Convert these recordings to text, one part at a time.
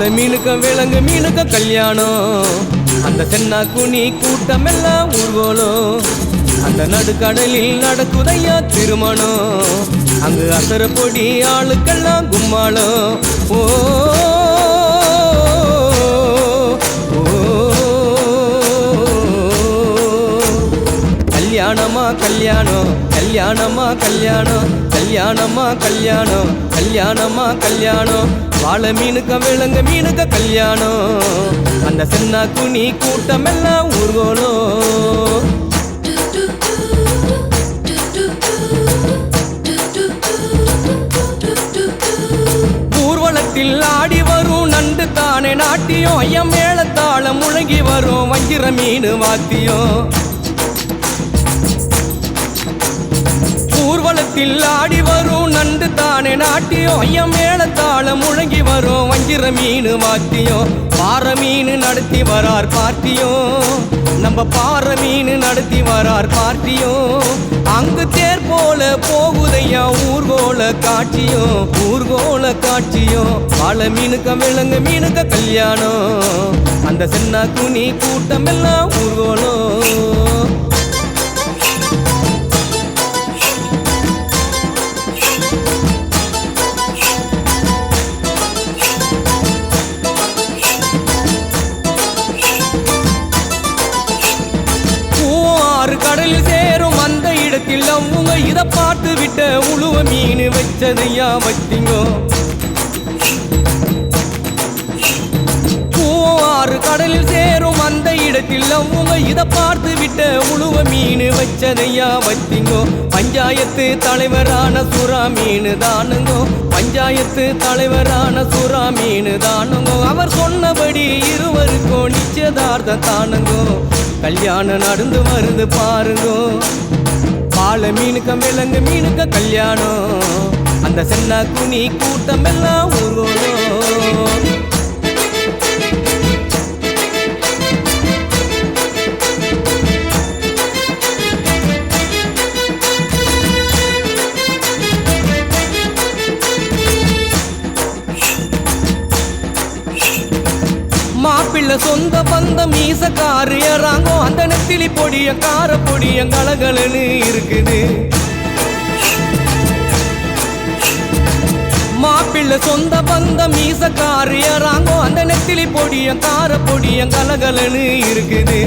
வாழை மீனுக்க விலங்கு மீனுக்க கல்யாணம். அந்த சென்னா குனி கூட்டம் எல்லாம் ஊர்வலம். அந்த நடுக்கடலில் நடக்குதையா திருமணம். அங்கு அசர பொடி ஆளுக்கெல்லாம் கும்மாளம். ஓ கல்யாணமா கல்யாணம் கல்யாணமா கல்யாணம் கல்யாணமா கல்யாணம் கல்யாணமா கல்யாணம். வாழை மீனுக்க விலங்கு மீனுக்க கல்யாணம். அந்த சென்னா குனி கூட்டம் எல்லாம் ஊர்வலம். ஊர்வலத்தில் ஆடி வரும் நண்டு தானே நாட்டியம். ஐயம் மேளத்தாளம் முழங்கி வரும் வஞ்சிர மீன் வாத்தியம். ஊர்வலத்தில் ஆடி வரும் நண்டு தானே நாட்டியம். ஐயம் மேளத்தாளம் முழங்கி வரும் வஞ்சிர மீன் வாத்தியம். பாறை மீன் நடத்தி வரார் பார்த்தியும். நம்ம பாறை மீன் நடத்தி வரார் பார்த்தியும். அங்கு தேர் போல போகுதையா ஊர்கோல காட்சியும் ஊர்கோல காட்சியும். வாழை மீனுக்க விலங்கு மீனுக்க கல்யாணம். அந்த சென்னா குனி கூட்டம் எல்லாம் ஊர்கோலம். கடலில் சேரும் அந்த இடத்தில் அவங்க இத பார்த்து விட்ட உழுவ மீன் வச்சதையா வச்சிங்கோ. ஆறு கடலில் சேரும் அந்த இடத்தில் அவங்க இத பார்த்து விட்ட உழுவ மீன் வச்சதையா வச்சிங்கோ. பஞ்சாயத்து தலைவரான சுறா மீன் தானுங்கோ. பஞ்சாயத்து தலைவரான சுறா மீன் தானுங்கோ. அவர் சொன்னபடி இருவருக்கும் நிச்சயதார்த்தம் தானுங்கோ. கல்யாணம் நடந்து வருது பாருங்கோ. வாழை மீனுக்க விலங்கு மீனுக்க கல்யாணம். அந்த சென்னா குனி கூட்டம் எல்லாம் ஊர்வலம். மாப்பிள்ள சொந்த பந்தம் மீசக்காரு ஏறாங்கோ. அந்த நெத்திலி பொடிய கார பொடிய கலகலன்னு இருக்குது. மாப்பிள்ள சொந்த பந்தம் மீசக்காரு ஏறாங்கோ. அந்த நெத்திலி பொடிய கார பொடிய கலகலன்னு இருக்குது.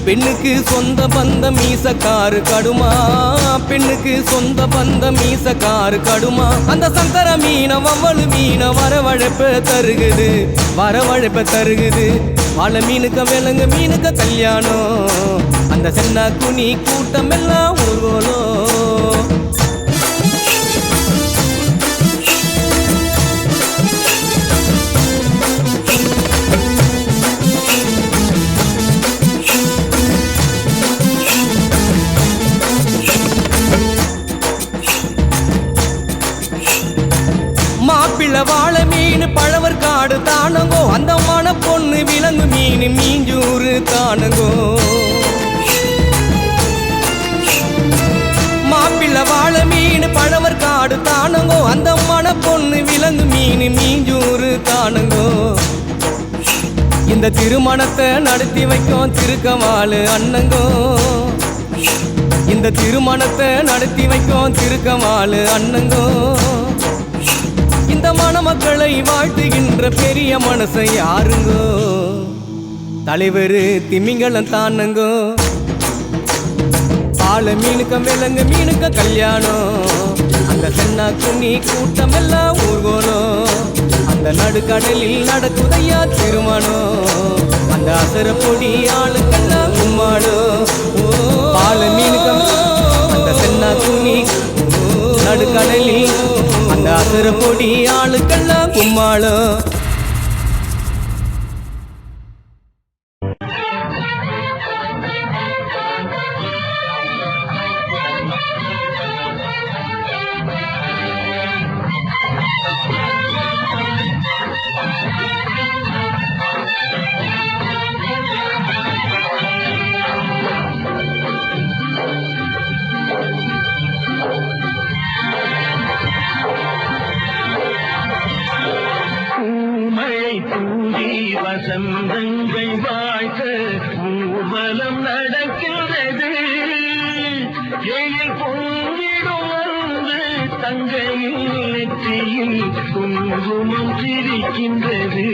பெண்ணுக்கு சொந்த பந்தம் மீசக்காரு கடுமா. பெண்ணுக்கு சொந்த பந்தம் மீசக்காரு கடுமா. அந்த சங்கர மீன வவ்வளு மீன வரவழைப்ப தருகுது வரவழைப்ப தருகுது. வாழை மீனுக்க விலங்கு மீனுக்க கல்யாணம். அந்த சென்னா குனி கூட்டம் எல்லாம் ஊர்வலம். மாப்பிள்ள வாழை மீன் பழவர் காடு தானுங்கோ. அந்த மன பொண்ணு விலங்கு மீன் மீஞ்சூறு தானுங்கோ. மாப்பிள்ள வாழை மீன் பழவர் காடு தானுங்கோ. அந்த மன பொண்ணு விலங்கு மீன் மீஞ்சூறு தானுங்கோ. இந்த திருமணத்தை நடத்தி வைக்கும் திருக்கவாளு அண்ணங்கோ. இந்த திருமணத்தை நடத்தி வைக்கும் திருக்கவாளு அண்ணங்கோ. இந்த மணமக்களை வாழ்த்துகின்ற பெரிய மனசை யாருங்கோ. தலைவர் திமிங்கலம் தானுங்கோ. வாழை மீனுக்க விலங்கு மீனுக்க கல்யாணம். அந்த சென்னா குனி கூட்டம் எல்லாம் ஊர்வலம். அந்த நடுக்கடலில் நடக்குதையா திருமணம். அந்த அசர பொடி ஆளுக்கெல்லாம் கும்மாளம். வாழை மீனுக்க அந்த சென்னா குனி நடுக்கடலில் அந்த அசர பொடி ஆளுக்கெல்லாம் கும்மாளம். நடக்கின்றது எழில் பொங்கிடும் வந்து தங்கையில் நெற்றியில் குங்குமம் சிரிக்கின்றது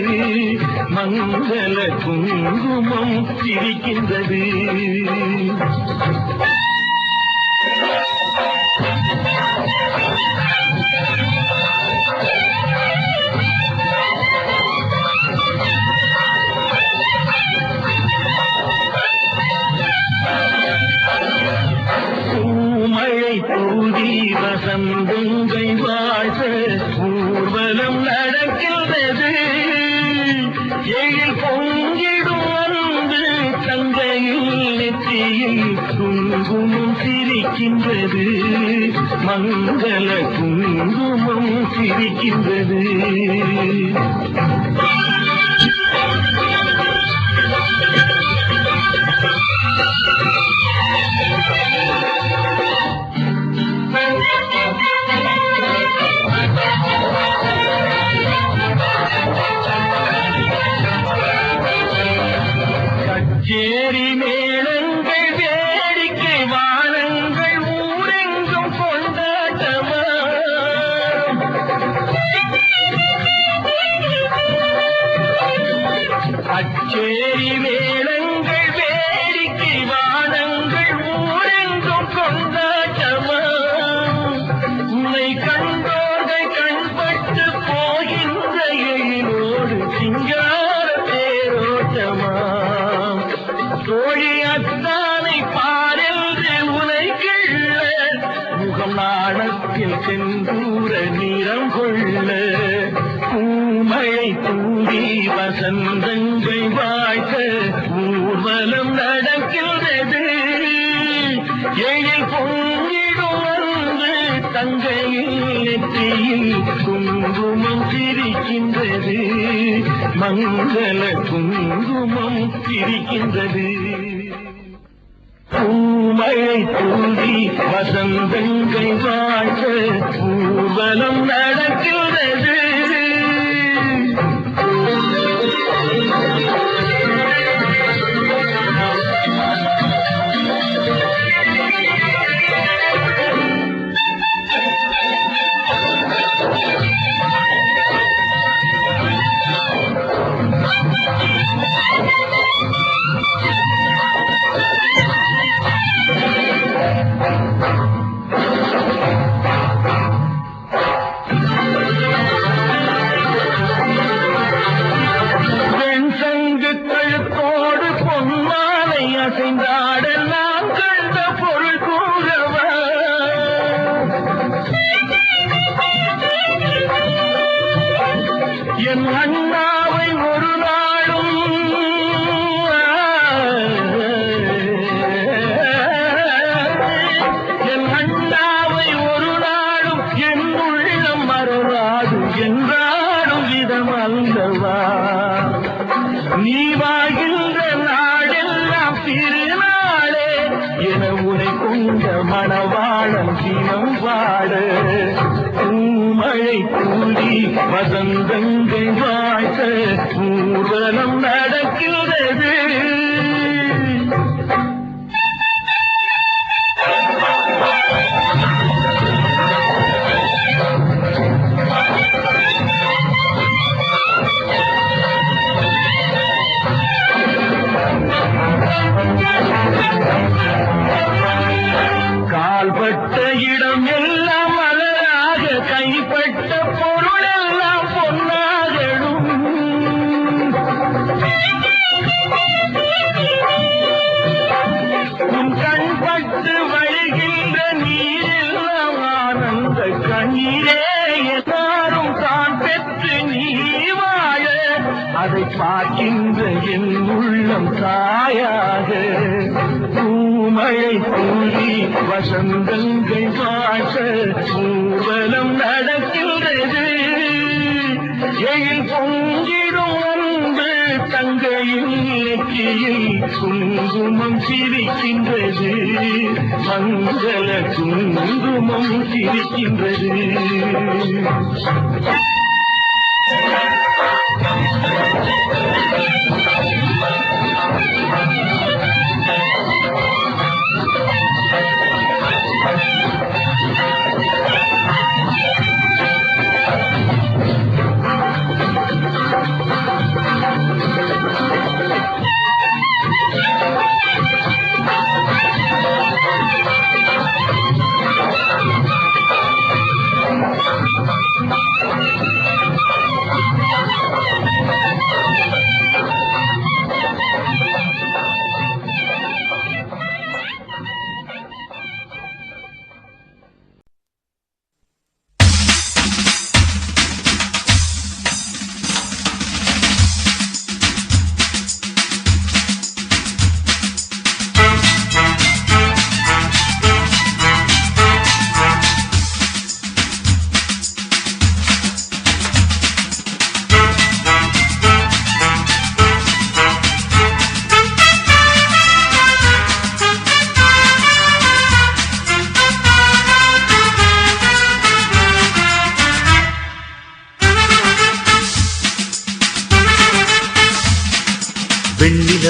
மங்கள குங்குமம் சிரிக்கின்றது வசந்தங்கள் வாழ்க ஊர்வலம் நடக்கின்றது எழில் பொங்கிடும் வந்து தங்கையில் நெற்றியில் குங்குமம் சிரிக்கின்றது மங்கள குங்குமம் சிரிக்கின்றது கச்சேரி மேளங்கள் வேடிக்கை வானங்கள் ஊரெங்கும் கொண்டாட்டமா கச்சேரி மேளங்கள் வேடிக்கை வானங்கள் ஊரெங்கும் கொண்டாட்டமா உன்னை கண்டோர்கள் கண்பட்டு போகின்ற எழிலோடு சிங்கார தேரோட்டமா தோழி அத்தானை பாரென்று உனை கிள்ள முகம் நாணத்தில் செந்தூர நிறம் கொள்ள பூமழை தூவி வசந்தங்கள் வாழ்க ஊர்வலம் நடக்கின்றது எழில் பொங்கிடும் வந்து தங்கையில் நெற்றியில் குங்குமம் சிரிக்கின்றது மங்கள குங்குமம் சிரிக்கின்றது பூமழை தூவி வசந்தங்கள் வாழ்க ஊர்வலம் நடக்கின்றது அசைந்தாட நாம் கண்ட பொருள் கூறவா என் அண்ணாவை ஒரு நாளும் என் அண்ணாவை ஒரு நாளும் என் உள்ளம் மறவாது என்றாடும் விதம் அல்லவா நீ வாழ்கின்ற நாடெல்லாம் திருநாளே என உனை கொண்ட மணவாளம் தினம் பாட பூமழை தூவி வசந்தங்கள் வாழ்க ஊர்வலம் நடக்கிறது கால்பட்ட இடம் எல்லாம் மலராக கைப்பட்ட பொருள் எல்லாம் பொன்னாகடும் உன் கண்பட்டு வழிகின்ற நீரெல்லாம் ஆனந்த கண்ணீரே எல்லாரும் தான் பெற்று நீ வாழ அதை பார்க்கின்ற என் உள்ளம் தாயாக பூமழை தூவி வசந்தங்கள் வாழ்க ஊர்வலம் நடக்கின்றது எழில் பொங்கிடும் அன்பு தங்கையில் நெற்றியில் குங்குமம் சிரிக்கின்றது மங்கள குங்குமம் சிரிக்கின்றது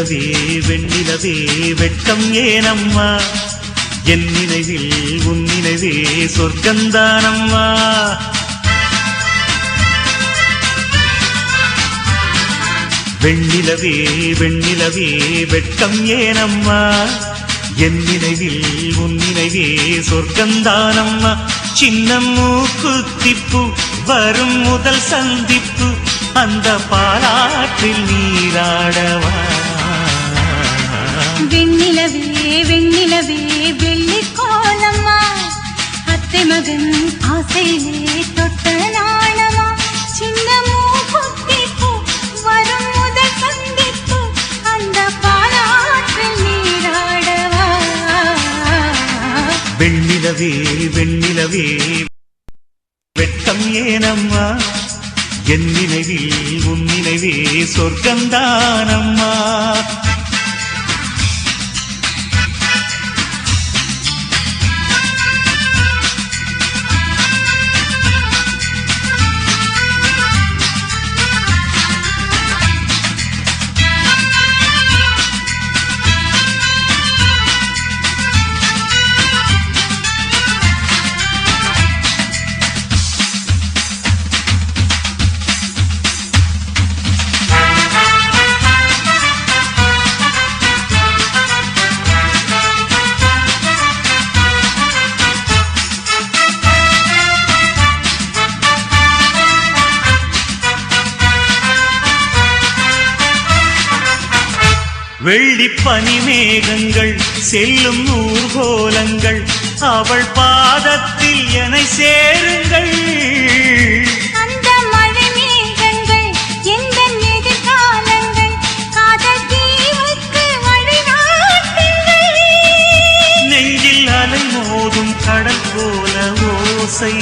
வெண்ணிலவே வெண்ணிலவே வெட்கம் ஏனம்மா என் நினைவில் உன் நினைவே சொர்க்கந்தானம்மா வெண்ணிலவே வெண்ணிலவே வெட்கம் ஏனம்மா என் நினைவில் உன் நினைவே சொர்க்கந்தானம்மா சின்ன மூக்குத்திப்பு வரும் முதல் சந்திப்பு அந்த பாலாற்றில் நீராடவா வெண்ணிலவே வெண்ணிலவே வெள்ளி கோலம்மா அத்தை மகன் ஆசையிலே தொட்ட நாணமா சின்ன மூக்குத்திப்பு வரும் முதல் சந்திப்பு அந்த பாலாற்றில் நீராடவா வெண்ணிலவே வெண்ணிலவே வெட்கம் ஏனம்மா என் நினைவில் உன் நினைவே சொர்க்கந்தானம்மா வெள்ளி பனி மேகங்கள் செல்லும் ஊர்கோலங்கள் அவள் பாதத்தில் என்னை சேருங்கள் அந்த மழை மேகங்கள் எந்த எதிர்காலங்கள் காதல் தீவுக்கு வழிகாட்டுங்கள் நெஞ்சில் அலை மோதும் கடல் போல ஓசை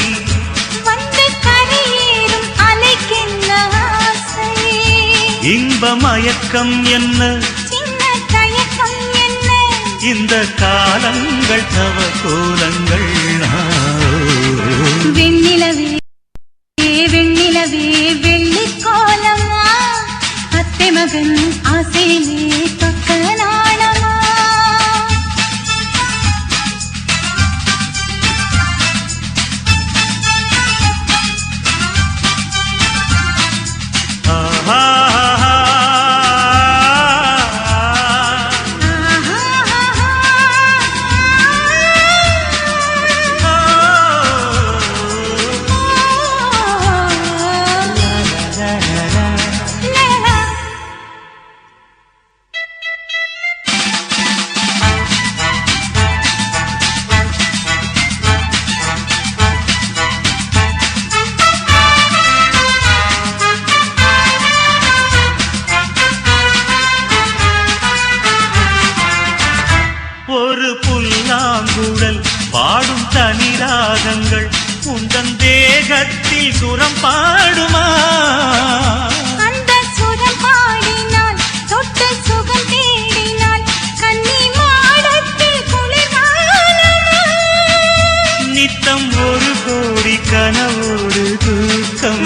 வந்து கரையேறும் அலைக்கென்ன ஆசை இன்ப மயக்கம் என்ன சின்ன தயக்கம் என்ன இந்த காலங்கள் தவ கோலங்கள் வெண்ணிலவே வெண்ணிலவே வெள்ளி கோலமா அத்தை மகன் ஆசையிலே தொட்ட நாணமா ஒரு புல்லாங்குழல் பாடும் தனி ராகங்கள் உந்தன் தேகத்தில் சுரம் பாடுமா அந்த சுரம் பாடினால் தொட்டு சுகம் தேடினால் கன்னி மாடத்தில் குளிர்காலமா நித்தம் ஒரு கோடி கனவோடு தூக்கம்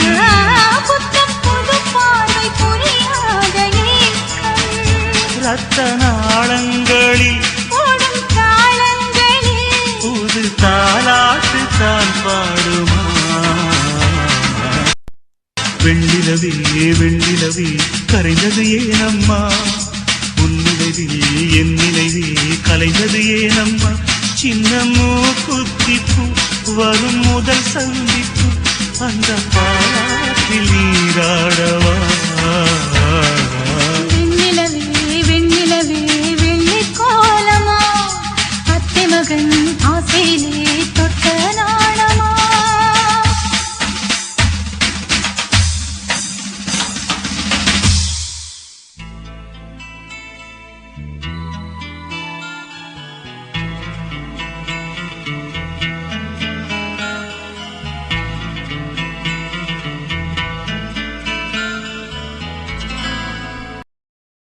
புத்தம் புது பார்வை புரியாத ஏக்கம் ரத்த நாளங்களில் ஓடும் காலங்களில் புது தாலாட்டு தான் பாடுமா வெண்ணிலவே வெண்ணிலவே கரைந்தது ஏனம்மா உன் நினைவில் என் நினைவே கலைந்தது ஏனம்மா சின்ன மூக்குத்திப்பு வரும் முதல் சந்திப்பு அந்த பாலாற்றில் நீராடவா வெண்ணிலவே வெண்ணிலவே வெள்ளி கோலமா அத்தை மகன்